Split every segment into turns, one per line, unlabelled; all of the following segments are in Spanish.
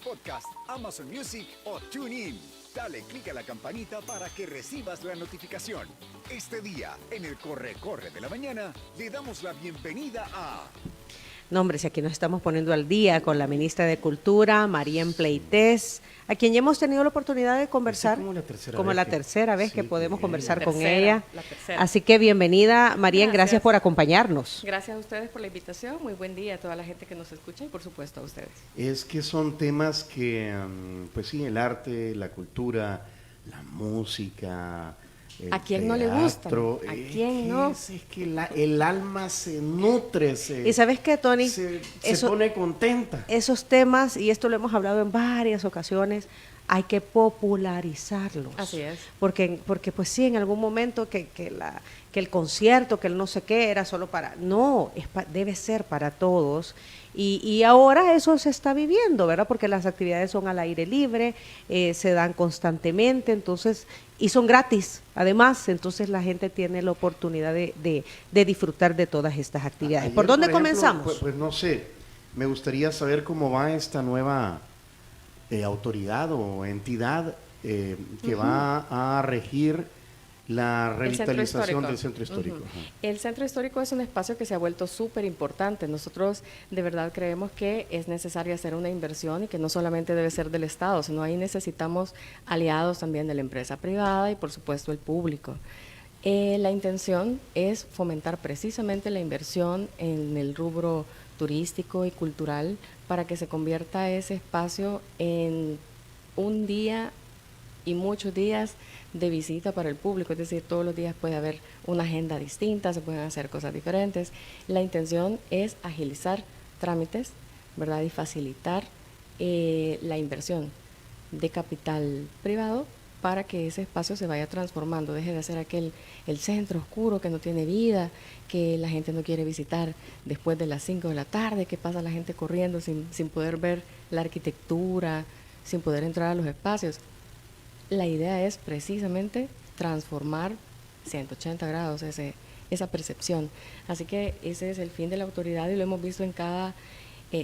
Podcast, Amazon Music o TuneIn. Dale clic a la campanita para que recibas la notificación. Este día, en el Corre de la Mañana, le damos la bienvenida a...
No, hombre, si aquí nos estamos poniendo al día con la ministra de Cultura, Marién Pleites, a quien ya hemos tenido la oportunidad de conversar, como la tercera vez que podemos conversar con ella. Así que bienvenida, Marién, gracias por acompañarnos.
Gracias a ustedes por la invitación, muy buen día a toda la gente que nos escucha y por supuesto a ustedes.
Es que son temas que, pues sí, el arte, la cultura, la música,
¿A quién no le gusta? ¿A quién no?
Es que el alma se nutre,
y ¿sabes qué, Tony?
Se pone contenta.
Esos temas, y esto lo hemos hablado en varias ocasiones, hay que popularizarlos.
Así es.
Porque pues sí, en algún momento que el concierto, que el no sé qué, era solo para... No, debe ser para todos. Y ahora eso se está viviendo, ¿verdad? Porque las actividades son al aire libre, se dan constantemente, entonces, y son gratis, además, entonces la gente tiene la oportunidad de disfrutar de todas estas actividades.
Ayer,
¿Por dónde
ejemplo,
comenzamos?
Pues no sé, me gustaría saber cómo va esta nueva autoridad o entidad que va a regir la revitalización del centro histórico.
El centro histórico es un espacio que se ha vuelto súper importante. Nosotros de verdad creemos que es necesario hacer una inversión y que no solamente debe ser del Estado, sino ahí necesitamos aliados también de la empresa privada y por supuesto el público. La intención es fomentar precisamente la inversión en el rubro turístico y cultural para que se convierta ese espacio en un día y muchos días de visita para el público, es decir, todos los días puede haber una agenda distinta, se pueden hacer cosas diferentes. La intención es agilizar trámites, ¿verdad? Y facilitar la inversión de capital privado para que ese espacio se vaya transformando, deje de ser el centro oscuro que no tiene vida, que la gente no quiere visitar después de las 5 de la tarde, que pasa la gente corriendo sin poder ver la arquitectura, sin poder entrar a los espacios. La idea es precisamente transformar 180 grados esa percepción. Así que ese es el fin de la autoridad y lo hemos visto en cada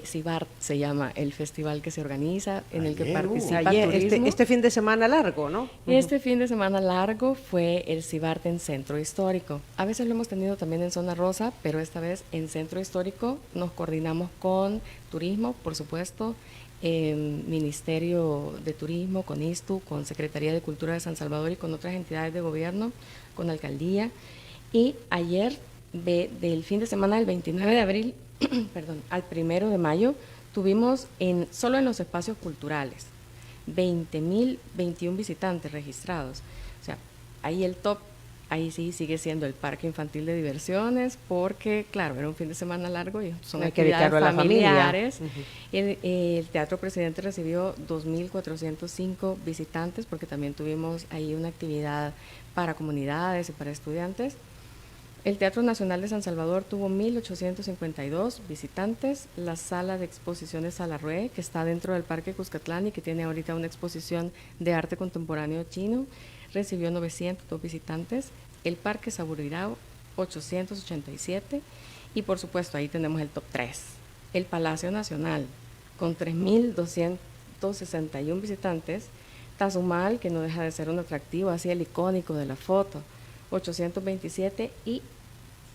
CIBART, se llama el festival que se organiza, en el que participa turismo.
Este fin de semana largo, ¿no?
Este fin de semana largo fue el CIBART en Centro Histórico. A veces lo hemos tenido también en Zona Rosa, pero esta vez en Centro Histórico nos coordinamos con turismo, por supuesto, Ministerio de Turismo, con ISTU, con Secretaría de Cultura de San Salvador y con otras entidades de gobierno, con Alcaldía. Y ayer, del fin de semana del 29 de abril perdón, al 1 de mayo, tuvimos solo en los espacios culturales 20.021 visitantes registrados. O sea, ahí el top, ahí sí sigue siendo el Parque Infantil de Diversiones, porque, claro, era un fin de semana largo y son actividades familiares. El Teatro Presidente recibió 2.405 visitantes, porque también tuvimos ahí una actividad para comunidades y para estudiantes. El Teatro Nacional de San Salvador tuvo 1.852 visitantes. La sala de exposiciones Salarrué, que está dentro del Parque Cuscatlán y que tiene ahorita una exposición de arte contemporáneo chino, recibió 902 visitantes. El Parque Saburirao, 887. Y por supuesto, ahí tenemos el top 3. El Palacio Nacional, con 3.261 visitantes. Tazumal, que no deja de ser un atractivo, así el icónico de la foto, 827, y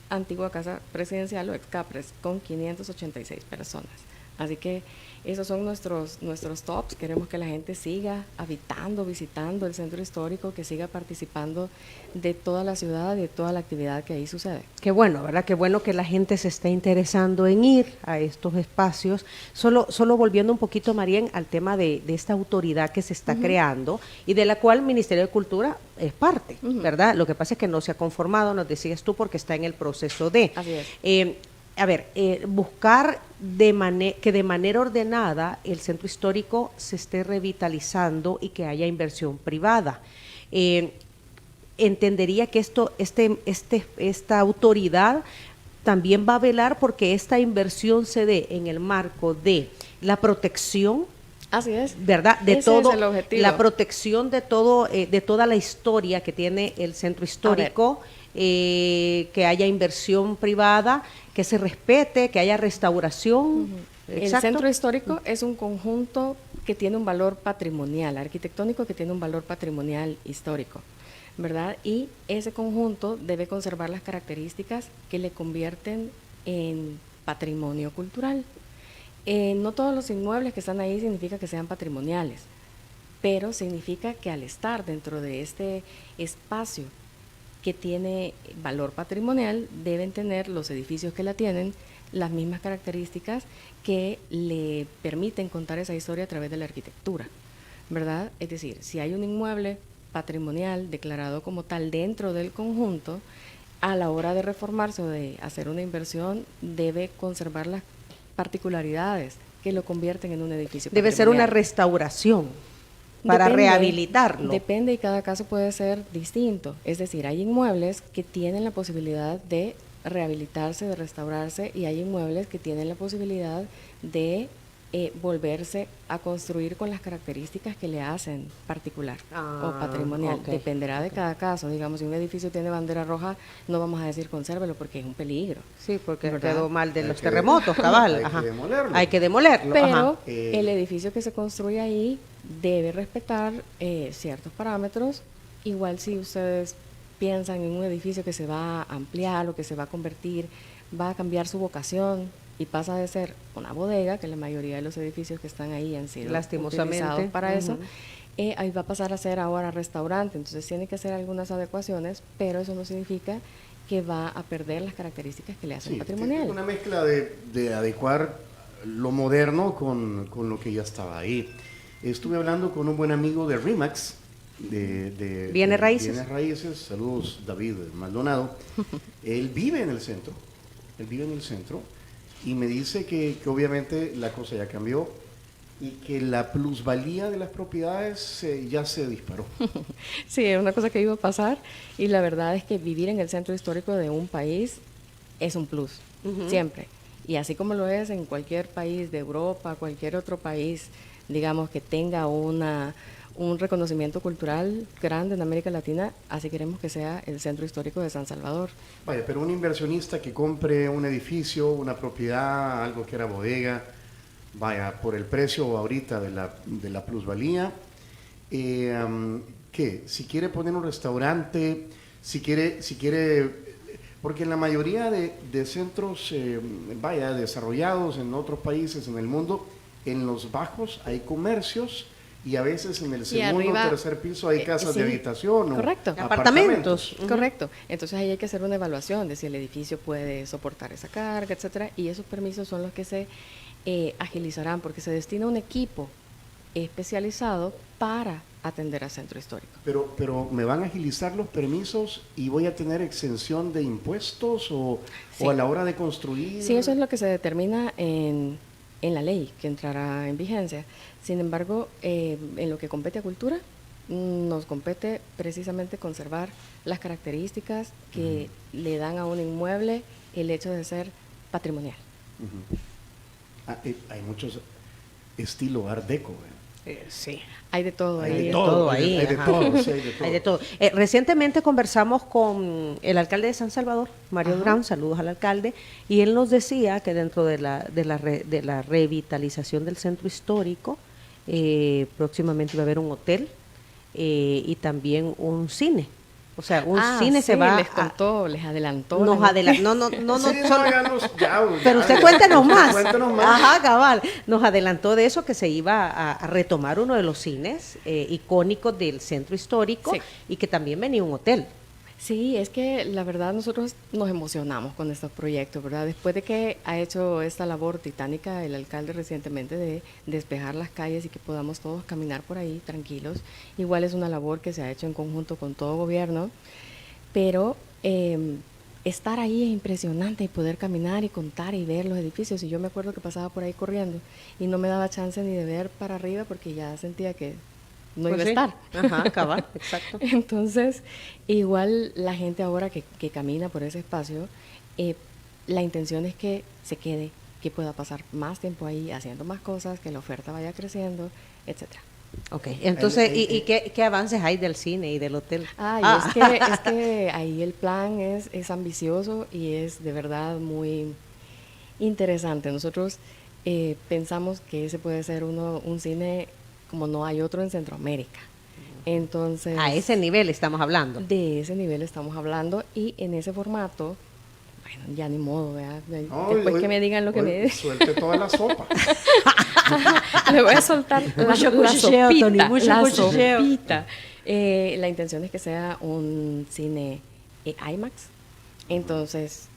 Antigua Casa Presidencial o Excapres con 586 personas. Así que esos son nuestros tops. Queremos que la gente siga habitando, visitando el centro histórico, que siga participando de toda la ciudad, de toda la actividad que ahí sucede.
Qué bueno, ¿verdad? Qué bueno que la gente se esté interesando en ir a estos espacios. Solo volviendo un poquito, Marién, al tema de esta autoridad que se está creando y de la cual el Ministerio de Cultura es parte, ¿verdad? Lo que pasa es que no se ha conformado, nos decías tú, porque está en el proceso de...
Así es.
Buscar que de manera ordenada el centro histórico se esté revitalizando y que haya inversión privada. Entendería que esta autoridad también va a velar porque esta inversión se dé en el marco de la protección.
Así es.
¿Verdad? De
Ese
todo,
es el objetivo.
la protección de toda la historia que tiene el centro histórico, que haya inversión privada, que se respete, que haya restauración.
El centro histórico es un conjunto que tiene un valor patrimonial, arquitectónico que tiene un valor patrimonial histórico, ¿verdad? Y ese conjunto debe conservar las características que le convierten en patrimonio cultural. No todos los inmuebles que están ahí significa que sean patrimoniales, pero significa que al estar dentro de este espacio que tiene valor patrimonial, deben tener los edificios que la tienen las mismas características que le permiten contar esa historia a través de la arquitectura, ¿verdad? Es decir, si hay un inmueble patrimonial declarado como tal dentro del conjunto, a la hora de reformarse o de hacer una inversión, debe conservar las particularidades que lo convierten en un edificio
Debe ser una restauración para rehabilitarlo.
Depende, y cada caso puede ser distinto. Es decir, hay inmuebles que tienen la posibilidad de rehabilitarse, de restaurarse, y hay inmuebles que tienen la posibilidad de volverse a construir con las características que le hacen particular o patrimonial. Dependerá de cada caso. Digamos, si un edificio tiene bandera roja, no vamos a decir consérvelo porque es un peligro.
Sí, porque quedó mal de los terremotos, cabal. Hay que demolerlo.
Pero el edificio que se construye ahí debe respetar ciertos parámetros. Igual si ustedes piensan en un edificio que se va a ampliar o que se va a convertir, va a cambiar su vocación y pasa de ser una bodega, que la mayoría de los edificios que están ahí han sido utilizados para eso, ahí va a pasar a ser ahora restaurante. Entonces tiene que hacer algunas adecuaciones, pero eso no significa que va a perder las características que le hacen patrimonial.
Es una mezcla de adecuar lo moderno con lo que ya estaba ahí. Estuve hablando con un buen amigo de RE/MAX, de
Bienes Raíces.
Bienes Raíces. Saludos, David Maldonado. Él vive en el centro, y me dice que obviamente la cosa ya cambió y que la plusvalía de las propiedades ya se disparó.
Sí, es una cosa que iba a pasar, y la verdad es que vivir en el centro histórico de un país es un plus, siempre. Y así como lo es en cualquier país de Europa, cualquier otro país, digamos, que tenga un reconocimiento cultural grande en América Latina, así queremos que sea el centro histórico de San Salvador.
Vaya, pero un inversionista que compre un edificio, una propiedad, algo que era bodega, vaya, por el precio ahorita de la plusvalía, ¿qué? Si quiere poner un restaurante, si quiere, porque en la mayoría de centros, desarrollados en otros países en el mundo, en los bajos hay comercios, y a veces en el segundo o tercer piso hay casas de habitación o apartamentos.
Correcto. Entonces ahí hay que hacer una evaluación de si el edificio puede soportar esa carga, etcétera, y esos permisos son los que se agilizarán, porque se destina un equipo especializado para atender al centro histórico.
Pero ¿me van a agilizar los permisos y voy a tener exención de impuestos o a la hora de construir?
Sí, eso es lo que se determina en la ley que entrará en vigencia. Sin embargo, en lo que compete a cultura, nos compete precisamente conservar las características que le dan a un inmueble el hecho de ser patrimonial.
Hay muchos estilo Art Deco.
Sí.
Hay de todo ahí.
Hay de todo. Recientemente conversamos con el alcalde de San Salvador, Mario Durán, saludos al alcalde, y él nos decía que dentro de la revitalización del centro histórico, próximamente va a haber un hotel y también un cine. O sea, un cine se va
les contó, les adelantó.
Pero usted cuéntenos más. Ajá, cabal. Nos adelantó de eso, que se iba a retomar uno de los cines icónicos del centro histórico, y que también venía un hotel.
Sí, es que la verdad nosotros nos emocionamos con estos proyectos, ¿verdad? Después de que ha hecho esta labor titánica el alcalde recientemente de despejar las calles y que podamos todos caminar por ahí tranquilos, igual es una labor que se ha hecho en conjunto con todo gobierno, pero estar ahí es impresionante, y poder caminar y contar y ver los edificios. Y yo me acuerdo que pasaba por ahí corriendo y no me daba chance ni de ver para arriba porque ya sentía que no iba a estar.
Ajá, cabal, exacto.
Entonces, igual la gente ahora que camina por ese espacio, la intención es que se quede, que pueda pasar más tiempo ahí haciendo más cosas, que la oferta vaya creciendo, etcétera.
Ok, entonces, ¿y qué avances hay del cine y del hotel?
Es que ahí el plan es ambicioso y es de verdad muy interesante. Nosotros pensamos que ese puede ser un cine como no hay otro en Centroamérica. Entonces,
A ese nivel estamos hablando.
de ese nivel estamos hablando y en ese formato, bueno, ya ni modo, ¿verdad?
No,
Después
hoy-
que me digan lo que
hoy
me
Suelte toda la sopa.
le voy a soltar
Mucho
la
cuchicheo,
sopita,
Tony, mucho
la
cuchicheo.
sopita. La intención es que sea un cine IMAX, entonces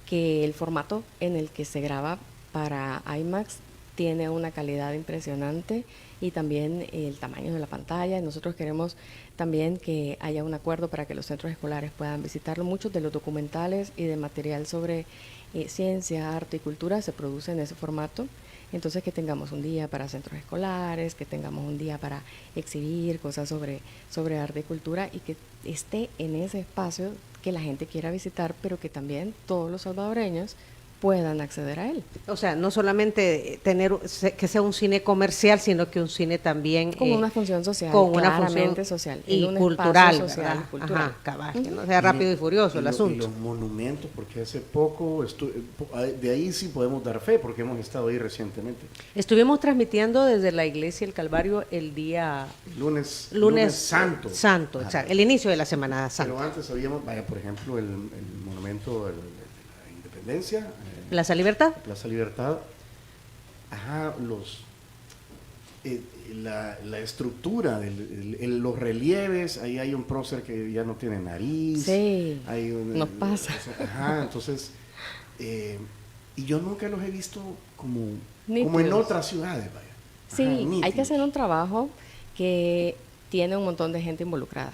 que el formato en el que se graba para IMAX tiene una calidad impresionante y también el tamaño de la pantalla. Nosotros queremos también que haya un acuerdo para que los centros escolares puedan visitarlo. Muchos de los documentales y de material sobre ciencia, arte y cultura se produce en ese formato. Entonces que tengamos un día para centros escolares, que tengamos un día para exhibir cosas sobre arte y cultura y que esté en ese espacio que la gente quiera visitar, pero que también todos los salvadoreños puedan acceder a él.
O sea, no solamente que sea un cine comercial, sino que un cine también
Como una función social,
con una
claramente
función
social,
y
en un
cultural,
espacio social
¿verdad?
y cultural.
Ajá, cabal, que no sea rápido y furioso el
Y
asunto.
los monumentos, porque hace poco, de ahí sí podemos dar fe, porque hemos estado ahí recientemente.
Estuvimos transmitiendo desde la iglesia El Calvario el día
Lunes
Santo.
Santo. Ajá.
Exacto, el inicio de la Semana
Pero
Santa.
antes habíamos, vaya, por ejemplo, el monumento de la Independencia,
Plaza Libertad.
Plaza Libertad. Ajá, la estructura, los relieves, ahí hay un prócer que ya no tiene nariz.
Sí,
hay
nos pasa.
Ajá, entonces, y yo nunca los he visto como en
Nítidos.
otras ciudades, vaya.
Sí,
Ajá,
hay que
nítidos.
hacer un trabajo que tiene un montón de gente involucrada.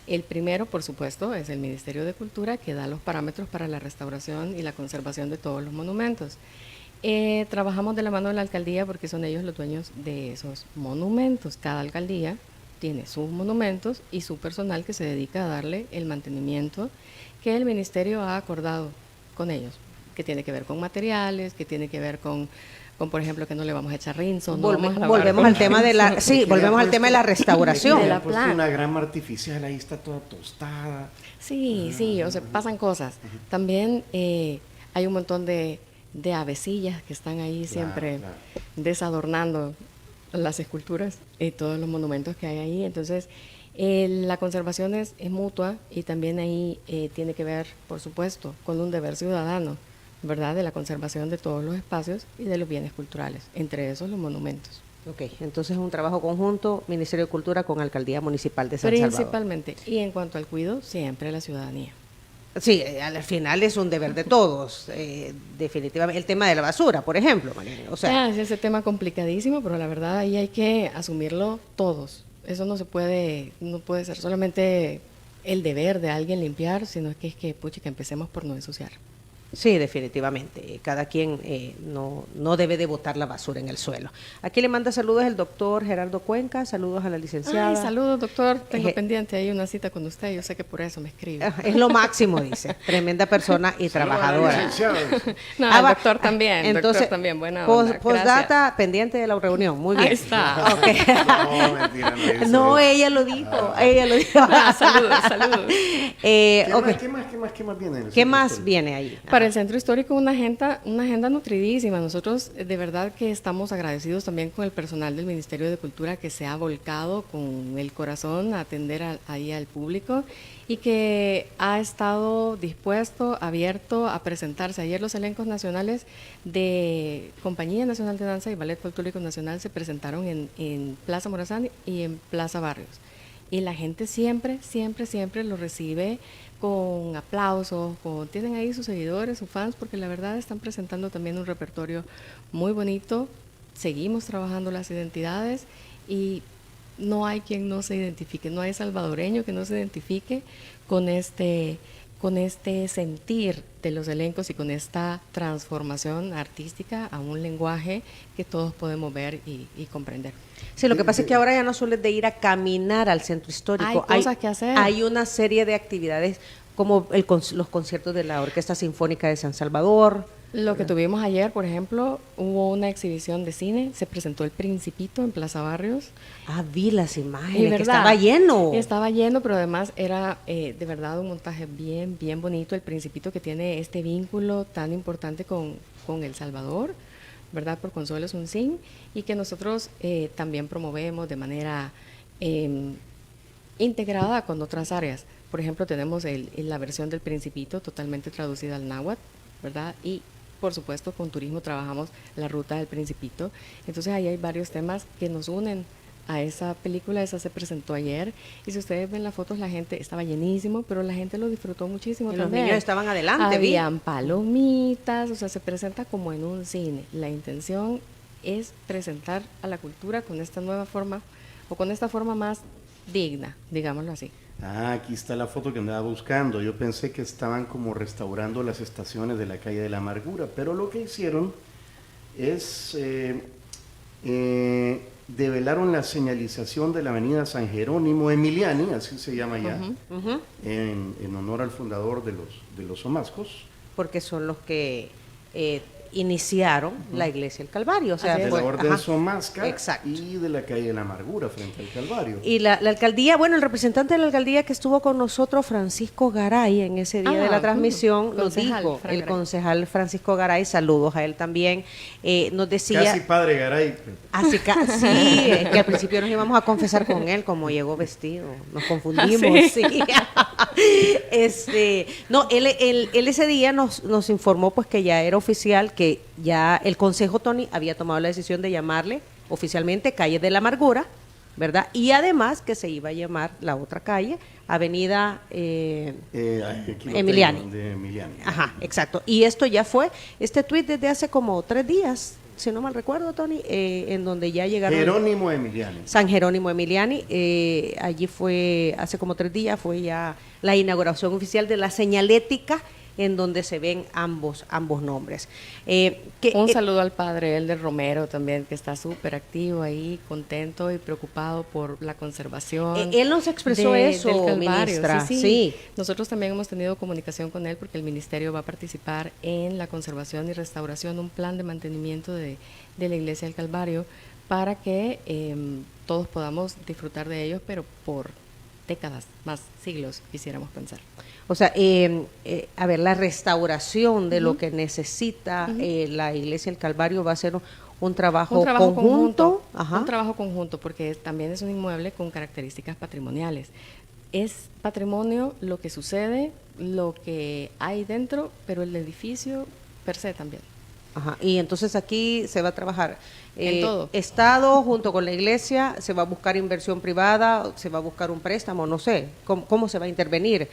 El primero, por supuesto, es el Ministerio de Cultura, que da los parámetros para la restauración y la conservación de todos los monumentos. Trabajamos de la mano de la alcaldía porque son ellos los dueños de esos monumentos. Cada alcaldía tiene sus monumentos y su personal que se dedica a darle el mantenimiento que el ministerio ha acordado con ellos, que tiene que ver con materiales, que tiene que ver con por ejemplo, que no le vamos a echar rinzo. No vamos a lavar
Volvemos
con
al tema de la,
rinzo.
sí, volvemos al tema de la restauración.
De
Le
la
han puesto
planta.
una grama artificial, ahí está toda tostada.
Sí, sí, o sea, pasan cosas. También hay un montón de avecillas que están ahí siempre
claro.
desadornando las esculturas y todos los monumentos que hay ahí. Entonces, la conservación es mutua y también ahí tiene que ver, por supuesto, con un deber ciudadano, ¿verdad? De la conservación de todos los espacios y de los bienes culturales, entre esos los monumentos.
Ok, entonces es un trabajo conjunto, Ministerio de Cultura con Alcaldía Municipal de San Salvador.
Principalmente. Y en cuanto al cuidado, siempre la ciudadanía.
Sí, al final es un deber de todos, definitivamente. El tema de la basura, por ejemplo, Mariana, o sea,
Es ese tema complicadísimo, pero la verdad ahí hay que asumirlo todos. Eso no puede ser solamente el deber de alguien limpiar, sino que pucha, que empecemos por no ensuciar.
sí, definitivamente. Cada quien no debe de botar la basura en el suelo. Aquí le manda saludos el doctor Gerardo Cuenca, saludos a la licenciada.
Ay, saludos, doctor. Tengo
Eh,
pendiente ahí una cita con usted. Yo sé que por eso me escribe.
Es lo máximo, dice. Tremenda persona y trabajadora.
Licenciado.
No,
Ah,
el
va.
doctor también.
Entonces,
Doctor también, buena onda.
Postdata, pendiente de la reunión. Muy bien.
Ahí está.
Ok.
No, mentira, no dice
No,
eso.
ella lo dijo. Ella lo dijo.
Saludos, saludos.
Ok.
¿Qué más viene? en el
¿Qué
centro
más
histórico?
viene ahí?
Para el Centro Histórico una agenda nutridísima. Nosotros de verdad que estamos agradecidos también con el personal del Ministerio de Cultura que se ha volcado con el corazón a atender ahí al público y que ha estado dispuesto, abierto a presentarse. Ayer los elencos nacionales de Compañía Nacional de Danza y Ballet Folclórico Nacional se presentaron en Plaza Morazán y en Plaza Barrios. Y la gente siempre lo recibe con aplausos, tienen ahí sus seguidores, sus fans, porque la verdad están presentando también un repertorio muy bonito. Seguimos trabajando las identidades y no hay quien no se identifique, no hay salvadoreño que no se identifique con este sentir de los elencos y con esta transformación artística a un lenguaje que todos podemos ver y comprender.
Sí, lo que pasa es que ahora ya no solo es de ir a caminar al centro histórico.
Hay cosas que hacer.
Hay una serie de actividades como los conciertos de la Orquesta Sinfónica de San Salvador.
Lo que tuvimos ayer, por ejemplo, hubo una exhibición de cine, se presentó El Principito en Plaza Barrios.
Ah, vi las
Y
imágenes, que
verdad,
estaba lleno.
Estaba lleno, pero además era de verdad un montaje bien bonito. El Principito que tiene este vínculo tan importante con con El Salvador, ¿verdad? Por Consuelo Suncín, y que nosotros también promovemos de manera integrada con otras áreas. Por ejemplo, tenemos la versión del Principito totalmente traducida al náhuatl, ¿verdad? Y por supuesto con turismo trabajamos la ruta del Principito. Entonces ahí hay varios temas que nos unen a esa película. Esa se presentó ayer, y si ustedes ven las fotos, la gente estaba llenísimo, pero la gente lo disfrutó muchísimo
y
también.
los niños estaban adelante.
Habían palomitas, o sea, se presenta como en un cine. La intención es presentar a la cultura con esta nueva forma, o con esta forma más digna, digámoslo así.
Ah, aquí está la foto que andaba buscando. Yo pensé que estaban como restaurando las estaciones de la calle de la Amargura, pero lo que hicieron es develaron la señalización de la avenida San Jerónimo Emiliani, así se llama ya, en honor al fundador de los Somascos.
Porque son los que iniciaron la iglesia del Calvario. O sea,
de la Orden Somasca.
Exacto.
Y de la calle de la Amargura frente al Calvario.
Y la alcaldía, bueno, el representante de la alcaldía que estuvo con nosotros, Francisco Garay, en ese día de la transmisión, nos dijo, el concejal Francisco Garay, saludos a él también, nos decía...
Casi padre Garay.
Así sí, es que al principio nos íbamos a confesar con él, como llegó vestido, nos confundimos, sí. No, él ese día nos informó pues que ya era oficial, que ya el Consejo, Tony, había tomado la decisión de llamarle oficialmente Calle de la Amargura, ¿verdad? Y además que se iba a llamar la otra calle, Avenida Emiliani.
De Emiliani.
Ajá, exacto. Y esto ya fue, este tuit desde hace como 3 días, si no mal recuerdo, Tony, en donde ya llegaron...
Jerónimo Emiliani.
San Jerónimo Emiliani, allí fue, hace como 3 días, fue ya la inauguración oficial de la señalética en donde se ven ambos nombres.
Un saludo al padre Elder Romero también, que está súper activo ahí, contento y preocupado por la conservación.
Él nos expresó eso,
del Calvario.
ministra.
Sí. Nosotros también hemos tenido comunicación con él porque el ministerio va a participar en la conservación y restauración, un plan de mantenimiento de la Iglesia del Calvario, para que todos podamos disfrutar de ellos, pero por décadas, más siglos, quisiéramos pensar.
O sea, a ver, la restauración de lo que necesita la Iglesia del Calvario va a ser un trabajo conjunto. Ajá.
Un trabajo conjunto, porque también es un inmueble con características patrimoniales. Es patrimonio lo que sucede, lo que hay dentro, pero el edificio per se también.
Ajá. Y entonces aquí se va a trabajar
en todo.
Estado junto con la iglesia, se va a buscar inversión privada, se va a buscar un préstamo, no sé, ¿cómo se va a intervenir?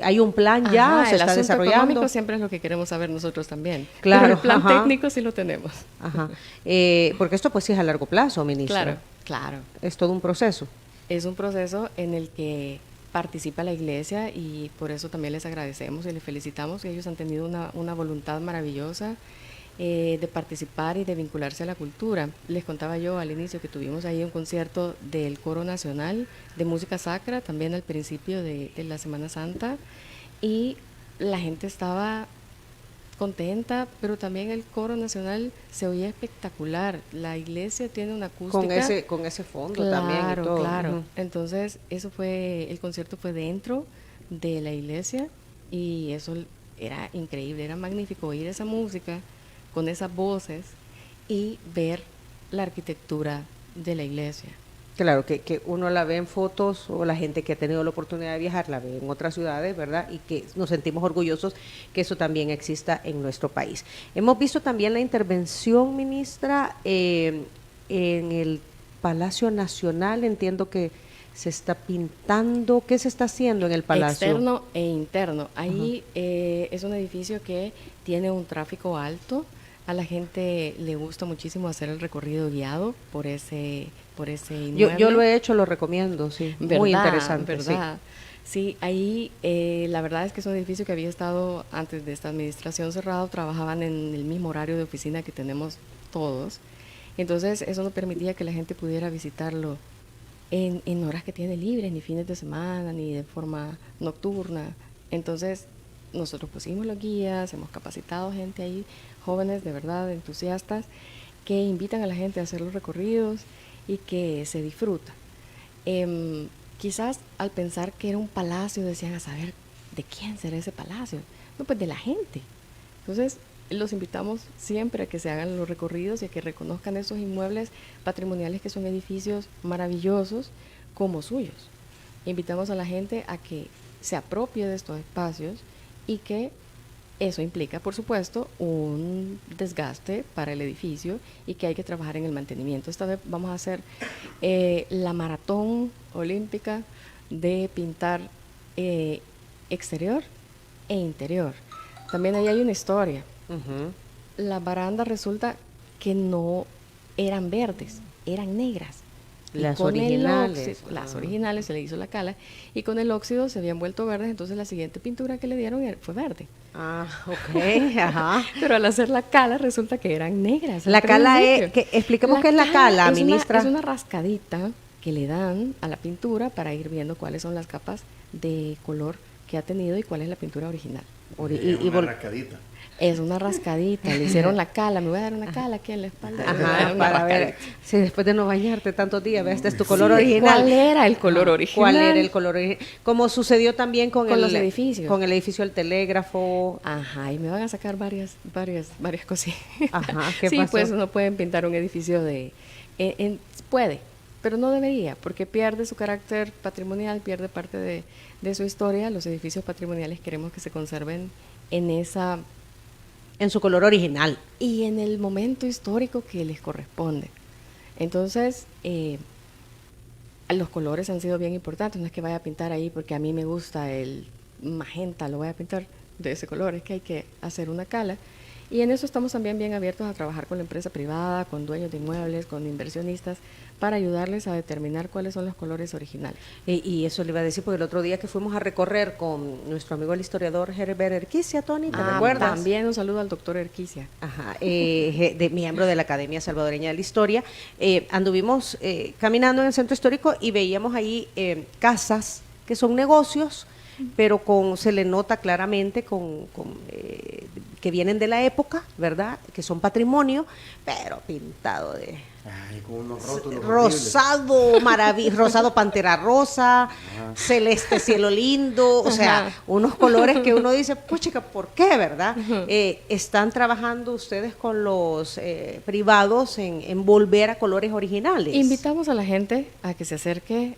¿Hay un plan ya? ¿Se está desarrollando?
El asunto económico siempre es lo que queremos saber nosotros también.
Claro.
Pero el plan técnico sí lo tenemos.
Ajá. Porque esto pues sí es a largo plazo, ministra.
Claro.
Es todo un proceso.
Es un proceso en el que participa la iglesia, y por eso también les agradecemos y les felicitamos. Ellos han tenido una voluntad maravillosa de participar y de vincularse a la cultura. Les contaba yo al inicio que tuvimos ahí un concierto del Coro Nacional de Música Sacra, también al principio de la Semana Santa, y la gente estaba contenta, pero también el Coro Nacional se oía espectacular. La iglesia tiene una acústica
con ese fondo también y todo.
Claro. Entonces el concierto fue dentro de la iglesia, y eso era increíble, era magnífico oír esa música con esas voces y ver la arquitectura de la iglesia.
Claro, que uno la ve en fotos, o la gente que ha tenido la oportunidad de viajar la ve en otras ciudades, ¿verdad? Y que nos sentimos orgullosos que eso también exista en nuestro país. Hemos visto también la intervención, ministra, en el Palacio Nacional. Entiendo que se está pintando. ¿Qué se está haciendo en el Palacio?
Externo e interno. Ahí es un edificio que tiene un tráfico alto. A la gente le gusta muchísimo hacer el recorrido guiado por ese inmueble.
Yo lo he hecho, lo recomiendo, sí. Muy interesante.
¿Verdad? Sí, ahí la verdad es que es un edificio que había estado antes de esta administración cerrado, trabajaban en el mismo horario de oficina que tenemos todos. Entonces eso no permitía que la gente pudiera visitarlo en horas que tiene libres, ni fines de semana, ni de forma nocturna. Entonces nosotros pusimos los guías, hemos capacitado gente ahí, jóvenes de verdad, entusiastas, que invitan a la gente a hacer los recorridos y que se disfruta. Quizás al pensar que era un palacio decían, a saber, ¿de quién será ese palacio? No, pues de la gente. Entonces los invitamos siempre a que se hagan los recorridos y a que reconozcan esos inmuebles patrimoniales que son edificios maravillosos como suyos. Invitamos a la gente a que se apropie de estos espacios y que eso implica, por supuesto, un desgaste para el edificio y que hay que trabajar en el mantenimiento. Esta vez vamos a hacer la maratón olímpica de pintar exterior e interior. También ahí hay una historia. Las barandas resulta que no eran verdes, eran negras.
Las originales.
Las originales se le hizo la cala y con el óxido se habían vuelto verdes, entonces la siguiente pintura que le dieron fue verde.
Ah, ok, ajá.
Pero al hacer la cala resulta que eran negras.
La cala es, expliquemos qué es la cala, ministra.
Es una rascadita que le dan a la pintura para ir viendo cuáles son las capas de color que ha tenido y cuál es la pintura original.
Una rascadita.
Es una rascadita, le hicieron la cala, me voy a dar una cala aquí en la espalda.
Ajá, para ver si después de no bañarte tanto día, ves, este es tu color original.
¿Cuál era el color original?
¿Cuál era el color original? Como sucedió también con
los edificios.
Con el edificio del Telégrafo.
Ajá, y me van a sacar varias cosillas.
Ajá, ¿qué
sí,
pasó?
pues no pueden pintar un edificio puede, pero no debería, porque pierde su carácter patrimonial, pierde parte de su historia. Los edificios patrimoniales queremos que se conserven
en su color original
y en el momento histórico que les corresponde. Entonces, los colores han sido bien importantes. No es que vaya a pintar ahí porque a mí me gusta el magenta, lo voy a pintar de ese color, es que hay que hacer una cala. Y en eso estamos también bien abiertos a trabajar con la empresa privada, con dueños de inmuebles, con inversionistas, para ayudarles a determinar cuáles son los colores originales.
Y eso le iba a decir, porque el otro día que fuimos a recorrer con nuestro amigo el historiador Herbert Erquicia, Tony, ¿te recuerdas?
También un saludo al doctor Erquicia.
Ajá, miembro de la Academia Salvadoreña de la Historia. Anduvimos caminando en el centro histórico y veíamos ahí casas que son negocios, pero se le nota claramente que vienen de la época, ¿verdad? Que son patrimonio, pero pintado de...
Ay, con unos rótulos
rosado, rosado pantera rosa, celeste cielo lindo, o sea, unos colores que uno dice, pues chica, ¿por qué, verdad? ¿Están trabajando ustedes con los privados en volver a colores originales?
Invitamos a la gente a que se acerque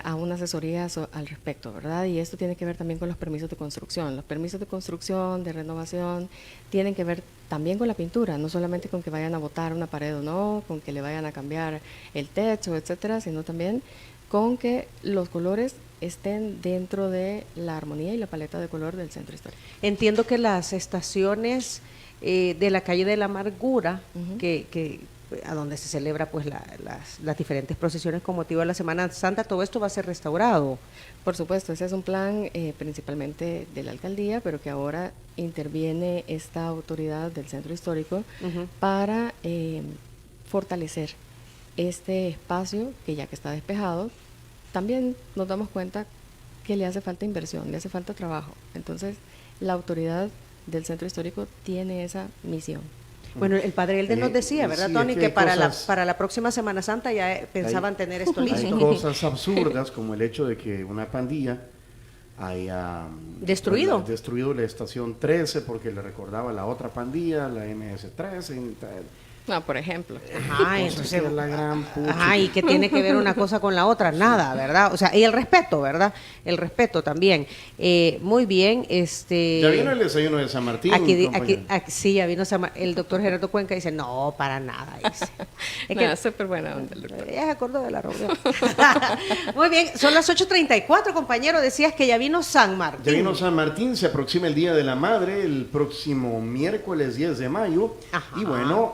a una asesoría al respecto, ¿verdad? Y esto tiene que ver también con los permisos de construcción. Los permisos de construcción, de renovación, tienen que ver también con la pintura, no solamente con que vayan a botar una pared o no, con que le vayan a cambiar el techo, etcétera, sino también con que los colores estén dentro de la armonía y la paleta de color del centro histórico.
Entiendo que las estaciones de la calle de la Amargura, que a donde se celebra pues las diferentes procesiones con motivo de la Semana Santa, todo esto va a ser restaurado.
Por supuesto, ese es un plan principalmente de la alcaldía, pero que ahora interviene esta autoridad del centro histórico para fortalecer este espacio que ya que está despejado. También nos damos cuenta que le hace falta inversión, le hace falta trabajo. Entonces, la autoridad del centro histórico tiene esa misión.
Bueno, el padre Elder nos decía, ¿verdad, sí, Tony? Que para la próxima Semana Santa ya pensaban tener esto listo.
Hay cosas absurdas como el hecho de que una pandilla haya
destruido
la estación 13 porque le recordaba la otra pandilla, la MS-13.
No, por ejemplo.
Ajá, entonces,
la gran
ajá, y que tiene que ver una cosa con la otra, nada, ¿verdad? O sea, y el respeto, ¿verdad? El respeto también. Muy bien,
¿Ya vino el desayuno de San Martín?
Aquí, sí, ya vino el doctor Gerardo Cuenca, dice, no, para nada, dice.
Es súper buena onda el doctor.
Ya se acordó de la reunión. Muy bien, son las 8:34, compañero, decías que ya vino San Martín.
Ya vino San Martín, se aproxima el Día de la Madre, el próximo miércoles 10 de mayo, ajá. Y bueno,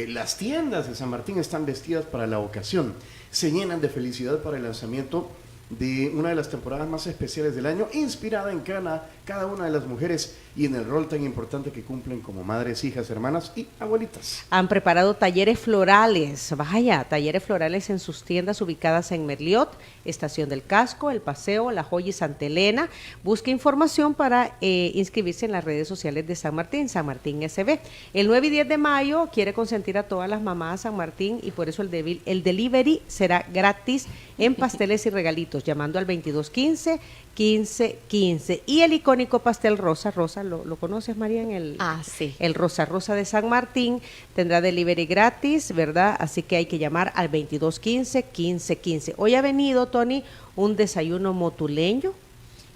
las tiendas de San Martín están vestidas para la ocasión, se llenan de felicidad para el lanzamiento de una de las temporadas más especiales del año, inspirada en cada una de las mujeres y en el rol tan importante que cumplen como madres, hijas, hermanas y abuelitas.
Han preparado talleres florales, talleres florales en sus tiendas ubicadas en Merliot, Estación del Casco, El Paseo, La Joya y Santa Elena. Busque información para inscribirse en las redes sociales de San Martín SB. El 9 y 10 de mayo quiere consentir a todas las mamás San Martín y por eso el delivery será gratis en pasteles y regalitos. boletos llamando al 2215-1515. Y el icónico pastel rosa, ¿lo conoces, María?
Sí.
El Rosa de San Martín tendrá delivery gratis, ¿verdad? Así que hay que llamar al 2215-1515. Hoy ha venido, Tony, un desayuno motuleño,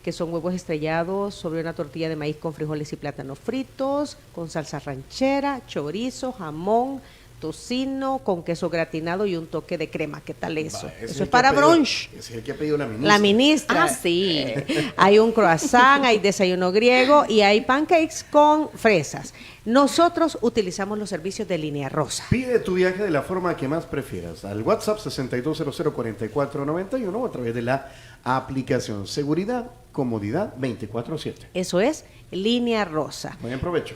que son huevos estrellados sobre una tortilla de maíz con frijoles y plátanos fritos, con salsa ranchera, chorizo, jamón, tocino, con queso gratinado y un toque de crema. ¿Qué tal eso? Eso es para brunch.
Ese es el que ha pedido la ministra.
La ministra.
Sí.
Hay un croissant, hay desayuno griego y hay pancakes con fresas. Nosotros utilizamos los servicios de Línea Rosa.
Pide tu viaje de la forma que más prefieras. Al WhatsApp 62004491 o a través de la aplicación. Seguridad, comodidad 24/7.
Eso es Línea Rosa.
Buen provecho.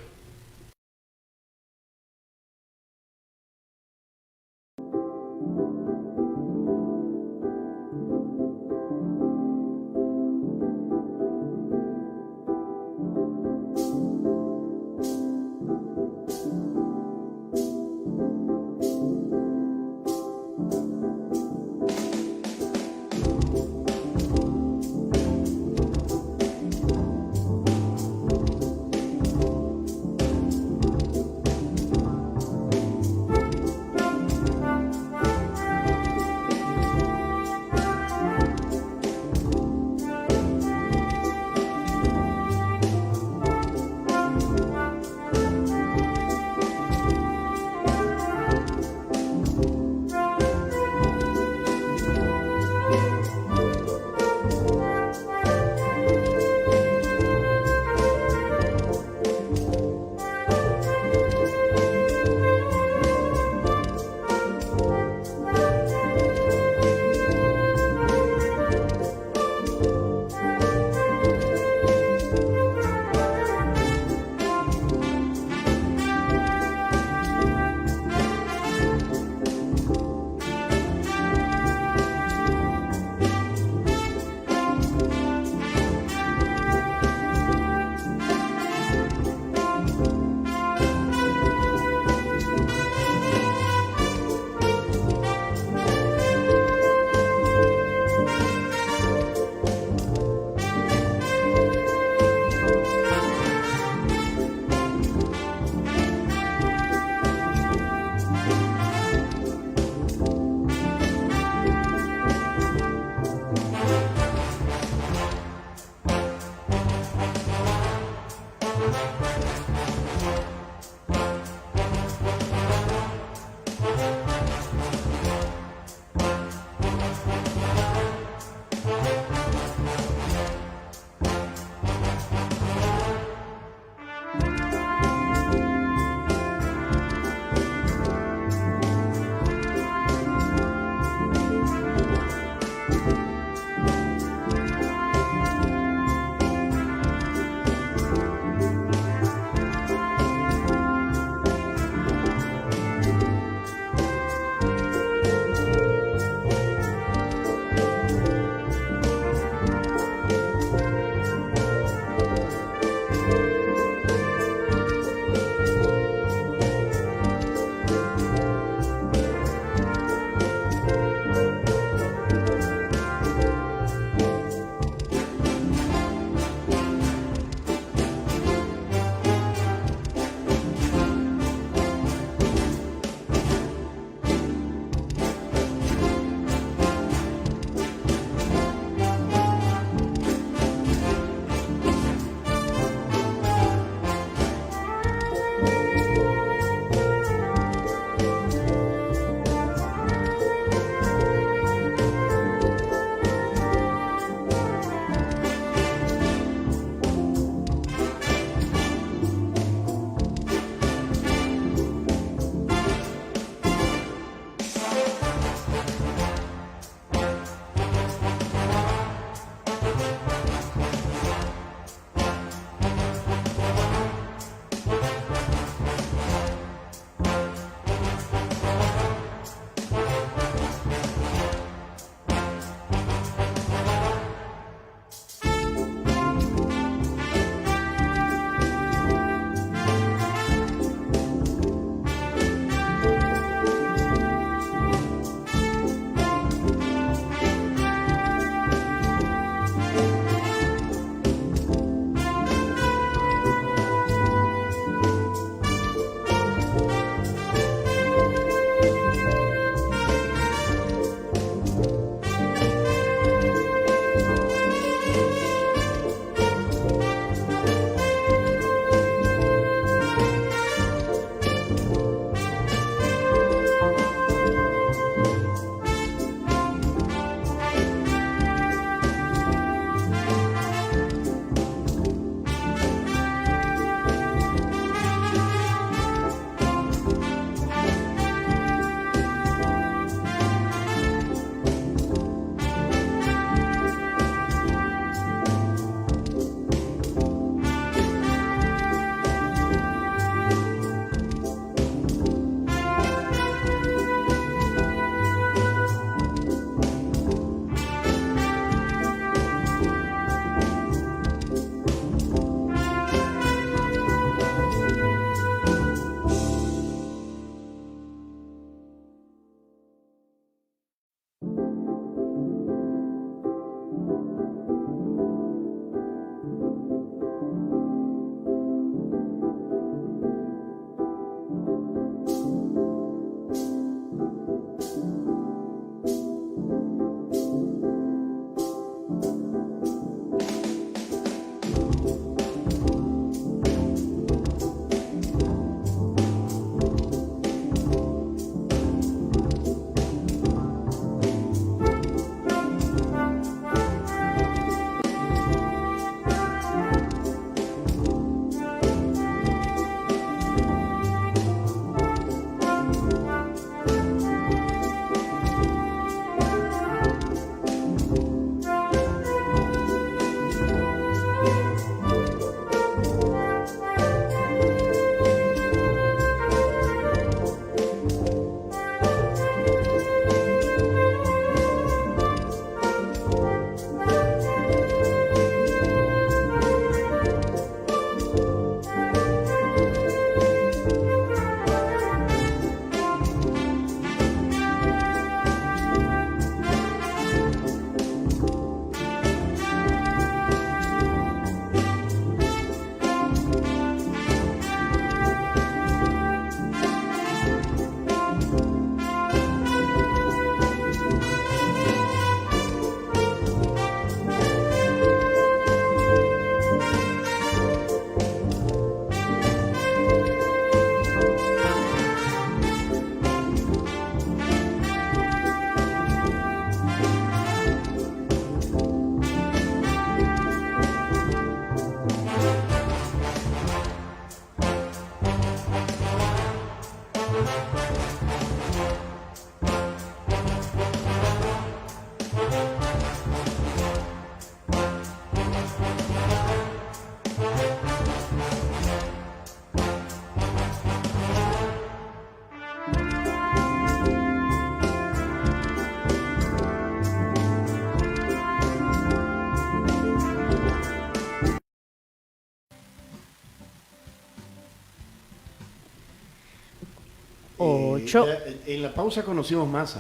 Lucho.
En la pausa conocimos más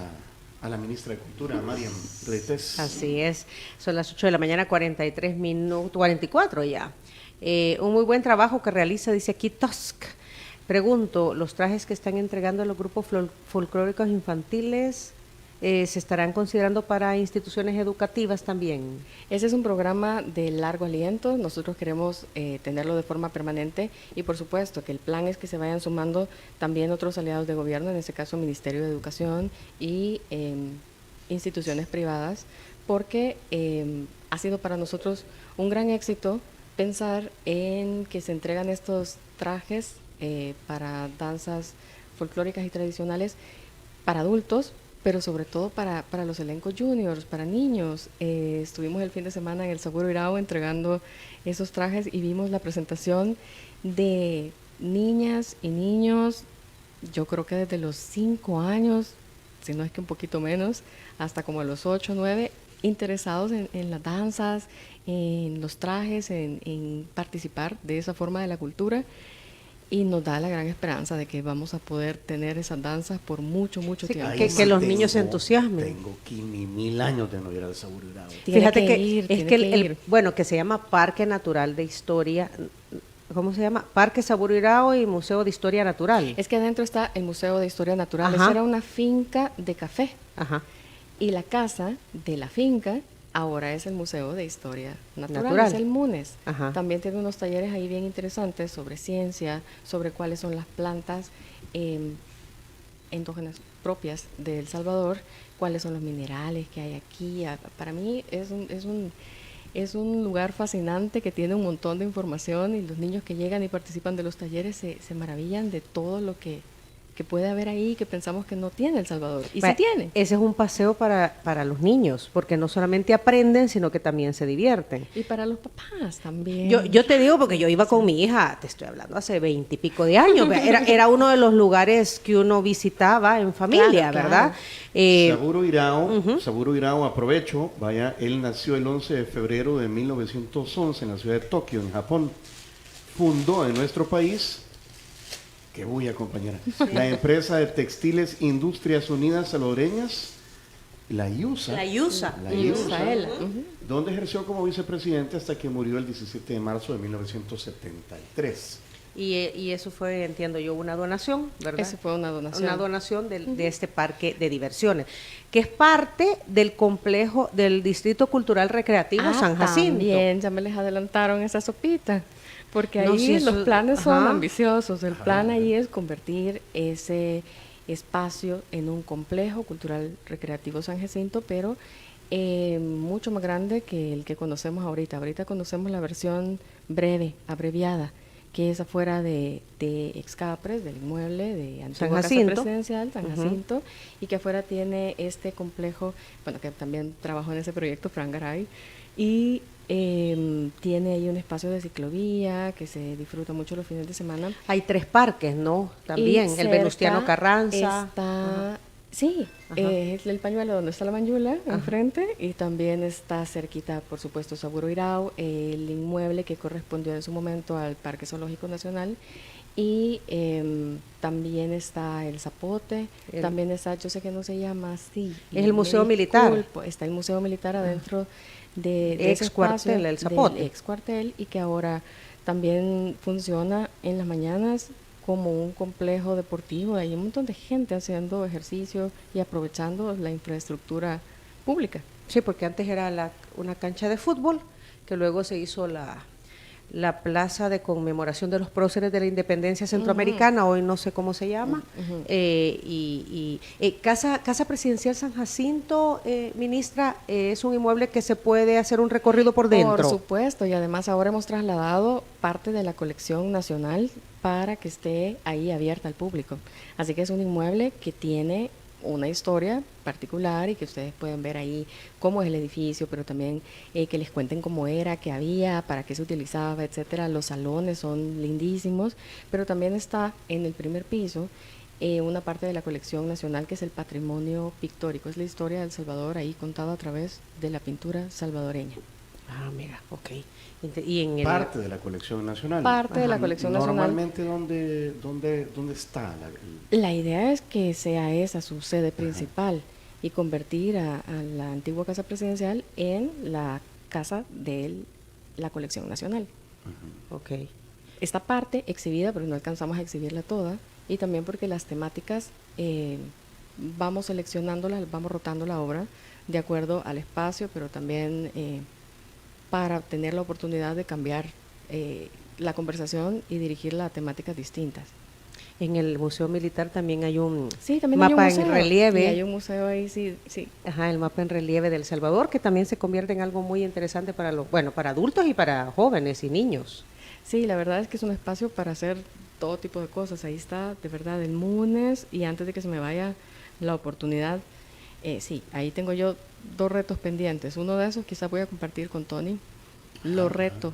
a la ministra de Cultura, Mariam Retes.
Así es, son las 8 de la mañana, 43 minutos, 44 ya. Un muy buen trabajo que realiza, dice aquí Tusk. Pregunto, ¿los trajes que están entregando a los grupos folclóricos infantiles se estarán considerando para instituciones educativas también?
Ese es un programa de largo aliento, nosotros queremos tenerlo de forma permanente y por supuesto que el plan es que se vayan sumando también otros aliados de gobierno, en este caso Ministerio de Educación y instituciones privadas, porque ha sido para nosotros un gran éxito pensar en que se entregan estos trajes para danzas folclóricas y tradicionales para adultos, pero sobre todo para los elencos juniors, para niños. Estuvimos el fin de semana en el Saburo Irao entregando esos trajes y vimos la presentación de niñas y niños, yo creo que desde los 5 años, si no es que un poquito menos, hasta como a los 8 o 9, interesados en las danzas, en los trajes, en participar de esa forma de la cultura. Y nos da la gran esperanza de que vamos a poder tener esas danzas por mucho, mucho tiempo.
Que los niños se entusiasmen.
Tengo 1000 años de no ir al Saburo Irao.
Fíjate que bueno, que se llama Parque Natural de Historia, ¿cómo se llama? Parque Saburo Irao y Museo de Historia Natural.
Es que adentro está el Museo de Historia Natural.
Ajá.
Esa era una finca de café.
Ajá.
Y la casa de la finca ahora es el Museo de Historia Natural. Es el MUNES.
Ajá.
También tiene unos talleres ahí bien interesantes sobre ciencia, sobre cuáles son las plantas endógenas propias de El Salvador, cuáles son los minerales que hay aquí. Para mí es un lugar fascinante que tiene un montón de información y los niños que llegan y participan de los talleres se maravillan de todo lo que puede haber ahí que pensamos que no tiene El Salvador. Y sí tiene.
Ese es un paseo para los niños, porque no solamente aprenden, sino que también se divierten.
Y para los papás también.
Yo te digo, porque yo iba con mi hija, te estoy hablando hace 20 y pico de años, era uno de los lugares que uno visitaba en familia,
Claro,
¿verdad?
Saburo Irao, aprovecho, vaya, él nació el 11 de febrero de 1911 en la ciudad de Tokio, en Japón. Fundó en nuestro país, que bulla, compañera, la empresa de textiles Industrias Unidas Salvadoreñas, la IUSA.
La IUSA.
Donde ejerció como vicepresidente hasta que murió el 17 de marzo de 1973.
Y eso fue, entiendo yo, una donación, ¿verdad?
Eso fue una donación.
Una donación de este parque de diversiones, que es parte del complejo del Distrito Cultural Recreativo San Jacinto.
También, ya me les adelantaron esa sopita, porque
No,
ahí
sí,
los planes son
ajá.
ambiciosos. El plan ahí es convertir ese espacio en un complejo cultural recreativo San Jacinto, pero mucho más grande que el que conocemos ahorita. Ahorita conocemos la versión breve, abreviada, que es afuera de Excapres, del inmueble de antigua Casa Presidencial, San Jacinto, y que afuera tiene este complejo, bueno, que también trabajó en ese proyecto, Fran Garay, y tiene ahí un espacio de ciclovía que se disfruta mucho los fines de semana.
Hay 3 parques, ¿no? También, el Venustiano Carranza.
Está, sí, es el pañuelo donde está la Manyula, enfrente, y también está cerquita, por supuesto, Saburo Irao, el inmueble que correspondió en su momento al Parque Zoológico Nacional, y también está el Zapote, también está, yo sé que no se llama así.
Es el Museo Militar.
Está el Museo Militar adentro de
ex cuartel, el Zapote.
Ex cuartel, y que ahora también funciona en las mañanas como un complejo deportivo. Hay un montón de gente haciendo ejercicio y aprovechando la infraestructura pública.
Sí, porque antes era una cancha de fútbol, que luego se hizo la plaza de conmemoración de los próceres de la independencia centroamericana, hoy no sé cómo se llama, Casa Presidencial San Jacinto, ministra, es un inmueble que se puede hacer un recorrido por dentro.
Por supuesto, y además ahora hemos trasladado parte de la colección nacional para que esté ahí abierta al público. Así que es un inmueble que tiene una historia particular y que ustedes pueden ver ahí cómo es el edificio, pero también que les cuenten cómo era, qué había, para qué se utilizaba, etcétera. Los salones son lindísimos, pero también está en el primer piso una parte de la colección nacional que es el patrimonio pictórico, es la historia de El Salvador ahí contada a través de la pintura salvadoreña.
Ah, mira, ok. Y en el...
Parte de la colección nacional.
Parte de la colección nacional.
Normalmente, ¿dónde está?
La idea es que sea esa su sede principal y convertir a la antigua casa presidencial en la casa de la colección nacional.
Ok.
Esta parte exhibida, pero no alcanzamos a exhibirla toda, y también porque las temáticas vamos seleccionándolas, vamos rotando la obra de acuerdo al espacio, pero también para tener la oportunidad de cambiar la conversación y dirigirla a temáticas distintas.
En el Museo Militar también hay un
también hay un
mapa
museo,
en relieve.
Y hay un museo ahí, sí.
Ajá, el mapa en relieve de El Salvador, que también se convierte en algo muy interesante para para adultos y para jóvenes y niños.
Sí, la verdad es que es un espacio para hacer todo tipo de cosas. Ahí está, de verdad, el Munes, y antes de que se me vaya la oportunidad, sí, ahí tengo yo 2 retos pendientes. Uno de esos quizás voy a compartir con Tony. Lo reto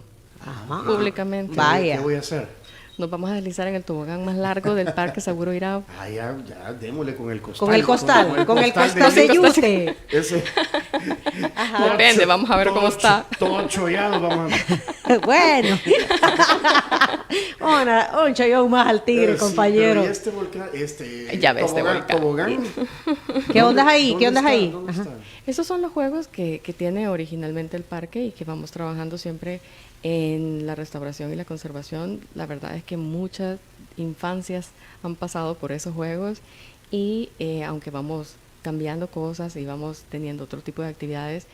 públicamente.
Vaya.
¿Qué voy a hacer?
Nos vamos a deslizar en el tobogán más largo del Parque Seguro Irao.
Ya, démosle con el costal.
Con el costal, con el costal
de
de yute.
Ese.
Depende, vamos a ver cómo está.
Todo chollado, vamos a...
Bueno. Un chayón más al tigre,
Sí,
compañero.
pero ¿y este volcán?
Ya ves, este volcán.
Tobogán.
¿Qué onda es ahí? ¿Qué onda es ahí?
¿Dónde está?
Esos son los juegos que tiene originalmente el parque y que vamos trabajando siempre en la restauración y la conservación. La verdad es que muchas infancias han pasado por esos juegos y aunque vamos cambiando cosas y vamos teniendo otro tipo de actividades,